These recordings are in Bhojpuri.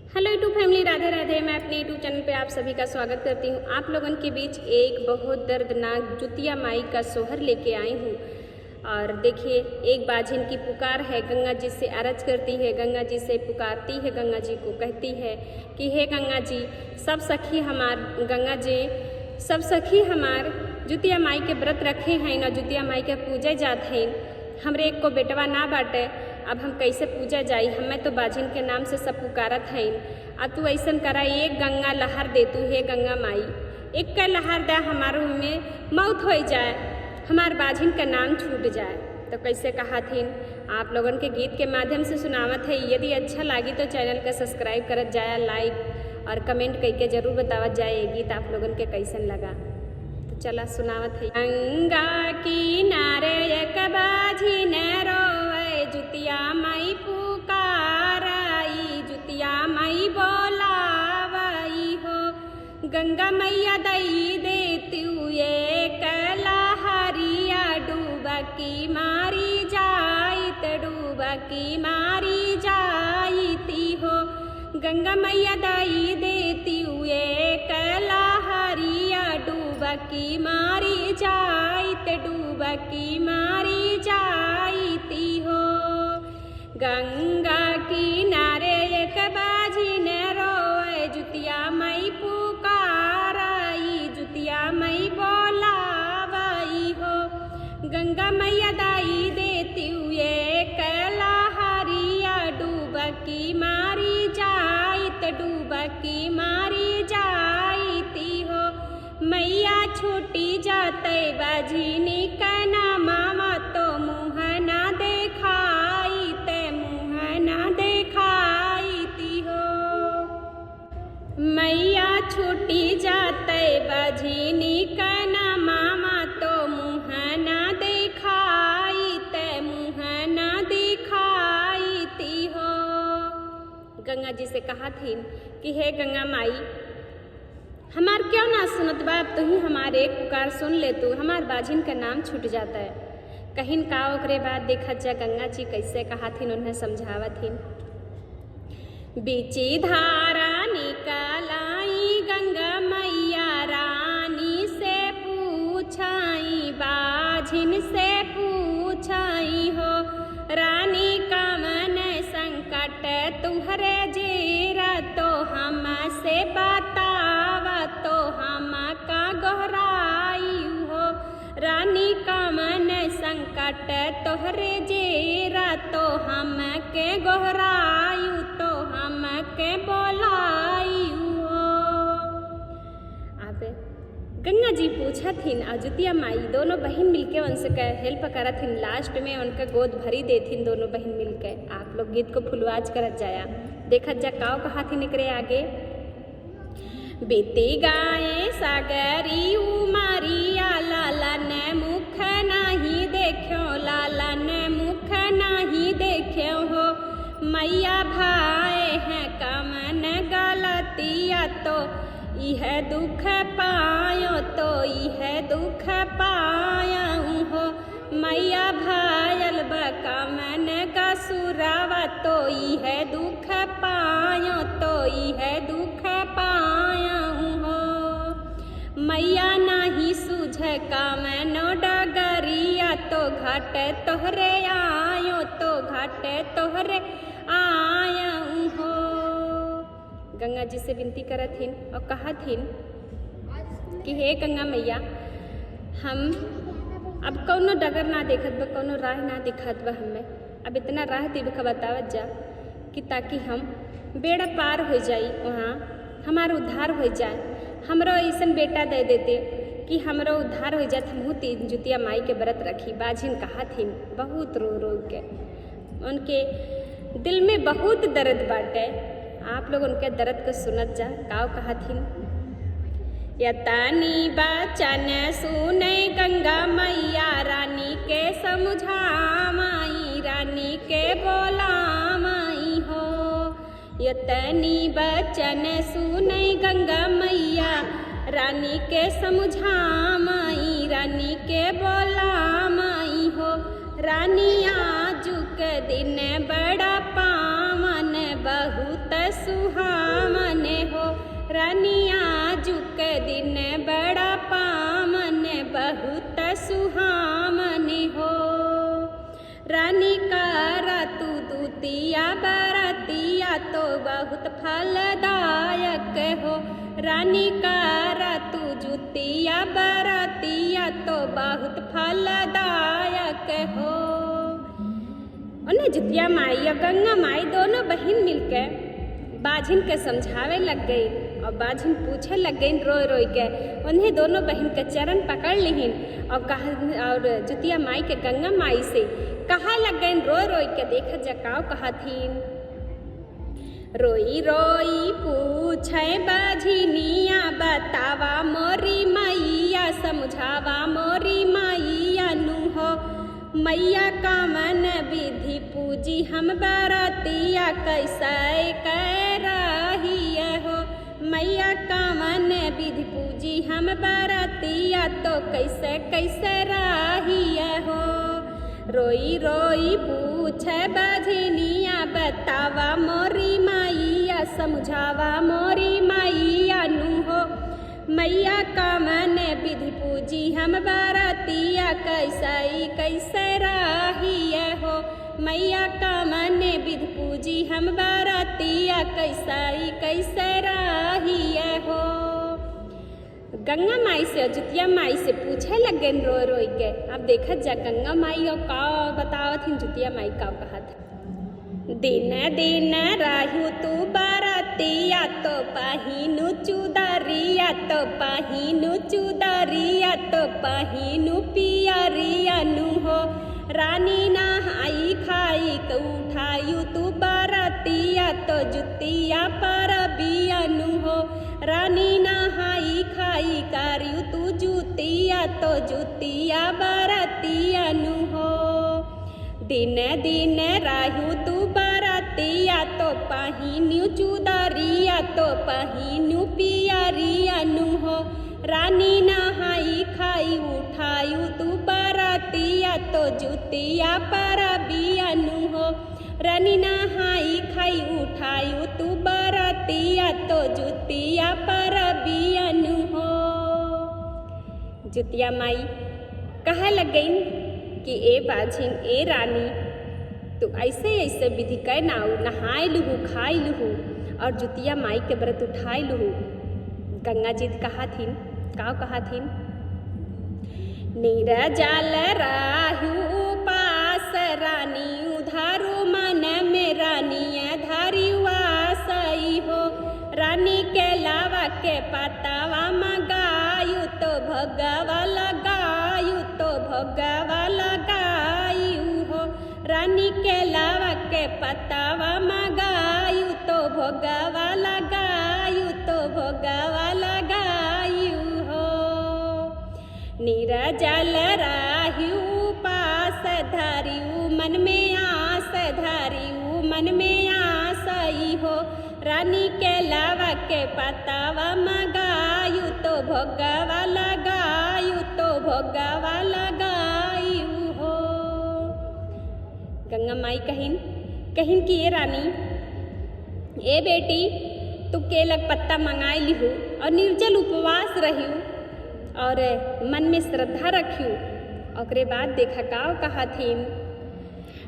Hello YouTube family, Radhe Radhe. मैं अपने यूट्यूब चैनल पे आप सभी का स्वागत करती हूँ। आप लोगों के बीच एक बहुत दर्दनाक जुतिया माई का सोहर लेके आई हूँ। और देखिए, एक बाझिन की पुकार है, गंगा जी से अरज करती है, गंगा जी से पुकारती है, गंगा जी को कहती है कि हे गंगा जी, सब सखी हमार गंगा जी, सब सखी हमार जुतिया माई के व्रत रखे हैं न, जुतिया माई के पूजे जात हैं। हमरे एक को बेटवा ना बाटे, अब हम कैसे पूजा जाई? हमें तो बाझिन के नाम से सब पुकारत हैं। अब तू ऐसन करा, एक गंगा लहर दे तू, हे गंगा माई, एक का लहर दे, हमारो में मौत हो जाए, हमार बाझिन का नाम छूट जाए। तो कैसे कहा थीन आप लोगन के गीत के माध्यम से सुनावत है। यदि अच्छा लगी तो चैनल का सब्सक्राइब करत जाए, लाइक और कमेंट करके जरूर बतावत जाए ये गीत आप लोगन के कैसन लगा। तो चला सुनावत है। गंगा किनारे एक बाझिन रोवे, जुतिया माई पुकाराई, जुतिया माई बोलावई हो। गंगा मैया दई देती एक लहरिया, डूबकी मारी जाइत, डूबकी मारी जाइती हो। गंगा मैया दई देती एक लहरिया, डूबकी मारी जाइत, डूबकी मारी जाइती हो। गंगा किनारे एक बाझिन रोए, जुतिया माई पुकाराई, जुतिया माई बोलावई हो। गंगा मैया दाई देती एक लहरिया, डूबकी मारी जाइत, डूबकी मारी जाइती हो। मैया छूटी जाते बाझिनी कना, मामा तो मुँह ना देखाई, ते मुँह ना देखाईती हो। मैया छूटी जाते बाझिनी कना, मामा तो मुँह ना देखाई, ते मुँह ना दिखाईती हो। गंगा जी से कहा थी कि हे गंगा माई, हमार क्यों ना सुनत बा? अब तो ही हमारे एक पुकार सुन ले तू, हमार बाझिन का नाम छूट जाता है। कहीं का ओकरे बाद देखत जा गंगा जी कैसे कहा थी, उन्हें समझावत थी। बीची धारा निकलाई गंगा मैया, रानी से पूछाई, बाझिन से पूछाई हो। रानी का मन संकट तुहरे जीरा, तो हम से बतावा, तो हम का गहराई हो। रानी का मन संकट तोहरे जीरा, तो हम के गहरायु, तो हम के बोलायु हो। अब गंगा जी पूछा थीन, जुतिया माई दोनों बहन मिलके उनसे हेल्प करा थीन। लास्ट में उनका गोद भरी दे थीन दोनों बहन मिलके। आप लोग गीत को फुलवाज करत जाया, देखत जा काव कहा थी निकरे आगे। बीती गाए सागरी उमरिया, लालन मुख नहीं देखो, लालन मुख नहीं देखो हो। मैया भाई हैं कमन गलतिया, तो यह दुख पायो, तो यह दुख पायऊ हो। मैया भायल बकमन गसुरावा, तो यह दुख पायो, तो यह दुख पायऊ हो। मैया नाही सूझ कामनो डगरिया, तो घाट तोहरे आयो, तो घाट तोहरे आयऊ हो। गंगा जी से विनती करत थीन और कहा थीन कि हे गंगा मैया, हम अब कौनो डगर ना देखत बा, कौनो राह ना दिखत बा हमें। अब इतना राह दिख बतावत जा कि ताकि हम बेड़ा पार हो जाई, वहाँ हमारा उद्धार हो जाए। हमरो ऐसन बेटा दे देते कि हमरो उद्धार हो जाए। हमहू तीन जुतिया माई के व्रत रखी। बाझिन कहा थीन बहुत रो रो के, उनके दिल में बहुत दर्द बाटे। आप लोग उनके दर्द को सुनत जा, काव कहा थीन। यतानी बचन सुने गंगा मैया, रानी के समझामाई, रानी के बोलामाई हो। यतनी बचन सुने गंगा मैया, रानी के समझामाई, रानी के बोलामाई हो। रानी आजू के दिन बड़ा पावन, बहुत सुहा रानिया जुक दिन बड़ा पावन बहुत सुहामन हो। रानी का रातु दूतिया बरातिया तो बहुत फलदायक हो। रानी का रातु जुतिया बरातिया तो बहुत फलदायक हो। उन्हें जुतिया माई और गंगा माई दोनों बहन मिलकर बाझिन के समझावे लग गई और बाझिन पूछे लग गई रोई रोई के। उन्हें दोनों बहन के चरण पकड़ लिहिन और कहा और जुतिया माई के गंगा माई से कहा लग गई रोई रोई के। देख जकाओ कहा थीन रोई रोई पूछे बाझिनिया बतावा मोरी मैया समझावा मोरी मैया नु हो। मैया कामन विधि पूजी हम बरातिया कैसे कर रही हो। मैया कामन विधि पूजी हम बरातिया तो कैसे कैसे रही हो। रोई रोई पूछे बाझिनिया बतावा मोरी मैया समझावा मोरी मैया नु हो। मैया कामन विधि पूजी हम बरातिया कैसे कैसे रही हो। मैया कामन विधि पूजी हम बरातिया कैसे कैसे रही हो। गंगा माई से और जुतिया माई से पूछे लग गए रोई रोई के। अब देखा जा गंगा माई और का बतावत हिन जुतिया माई का कहत दिन दिन राहु तू बरातिया तो पहिनु चुदरिया तो पहिनु चुदरिया तो पहिनु पियरिया नु हो। रानी नहाई खाई के उठायु तू बरातिया तो जुतिया पर बिया नु हो। रानी नहाई खाई करियु तू जुतिया तो जुतिया बरातिया नु हो। दिन दिन राहु तू बरातिया तो पहिनु चुदरिया तो पहिनु पियरिया नु हो। रानी नहाई खाई उठायु तू बरातिया तो जुतिया पर बिया नु हो। रानी नहाई खाई उठायु तू बरातिया तो जुतिया पर बिया नु हो। जुतिया माई कहे लग गई कि ए बाझिन ए रानी तू ऐसे ऐसे विधि कै नाऊ नहाय लुहू खाई लुहू और जुतिया माई के व्रत उठाई लुहू। गंगा जी कहा थीन कहा थीन नीरजल राहु उपास रानी उधारू मन में रानी धारी वासई हो। रानी के लावा के पतावा मगायु तो भगवा लगायु तो भगवा लगायु हो। रानी के लावा के पतावा मगायु तो भगवा लगायु तो भगवा लगायु हो। नीरजल राहु पास धारियु मन में आस धारियु मन में आसई हो। रानी के लावा के पतावा मगायु तो भगवा लगायु तो भगवा लगायु हो। गंगा माई कहिन कि ये रानी ए बेटी तू केलक पत्ता मंगाई लिहू और निर्जल उपवास रहियू और मन में श्रद्धा रखियू। ओकरे बाद देखा काव कहा थीन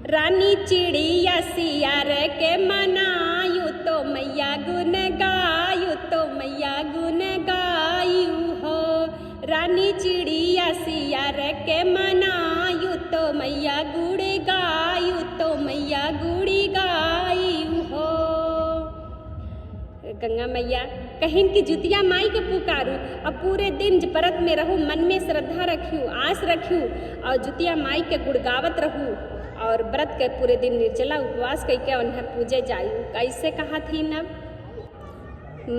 रानी चिड़िया सियार के मनायु तो मैया गुन गायु तो मैया गुन गायु हो। रानी चिड़िया सियार के मनायु तो मैया गुड़ गायु तो मैया गुड़ी गायु हो। गंगा मैया कहिन कि जुतिया माई के पुकारू और पूरे दिन व्रत में रहू मन में श्रद्धा रखियू आस रखियू और जुतिया माई के गुड़गावत रहू और व्रत के पूरे दिन निर्जला उपवास करके उन्हें पूजे जायू। कैसे कहा थी न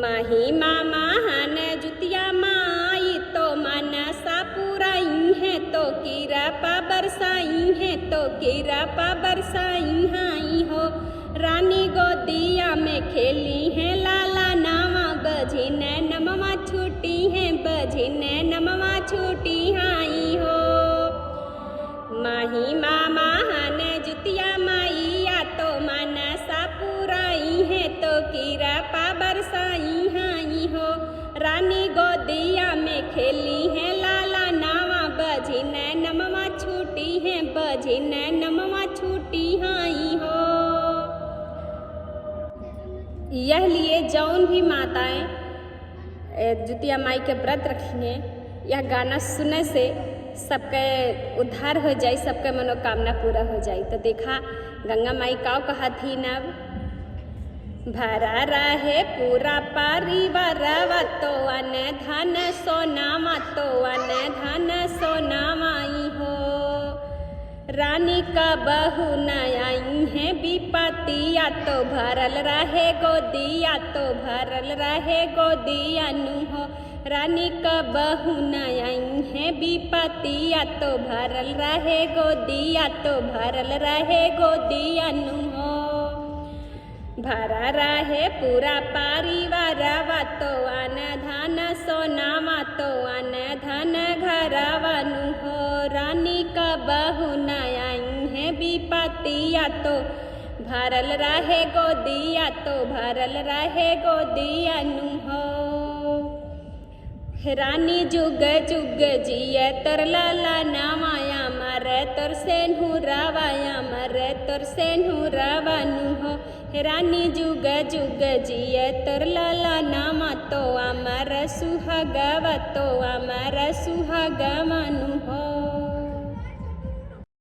माही मामा हन जुतिया माई तो मनसा पुराई है तो कीरपा बरसाई है तो कीरपा बरसाई हाई हो। रानी गोदिया में खेली है लाला नामा बझिन नमवा छूटी है बझिन नमवा छूटी हाई हो। माही मामा हन जुतिया माईया तो मनसा पुराई है तो कीरपा बरसाई हाई खेली हैं लाला नावा बजी नैनमवा छूटी हैं बजी नैनमवा छूटी हाई हो। यह लिए जौन भी माताएं जुतिया माई के व्रत रखी हैं, यह गाना सुनने से सबके उद्धार हो जाए, सबके मनोकामना पूरा हो जाए। तो देखा गंगा माई का कहा थी नब भरा रहे पूरा परिवार तो अन धन सोना तो अन धन सोना माई हो। रानी का बहू न आई है विपतिया तो भरल रहे गोदिया तो भरल रहे गोदिया नु हो। रानी का बहू न आई है विपतिया तो भरल रहे गोदिया तो भरल रहे गोदिया नु हो। भरा रहे पूरा परिवार तो अन धन सोना तो अन धन घरवा नु हो। रानी का बहू न आई है विपतिया तो भरल रहे गोदिया तो भरल रहे गोदिया नु हो। रानी जुग जुग जिये तोर लाला नामाया मरे तोर सेनुरावाया मरे तोर सेनुरावा नु हो। रानी जुग जुग जिये तोर लाला नामा तो अमर सुहागवा तो अमर सुहागवा नु हो।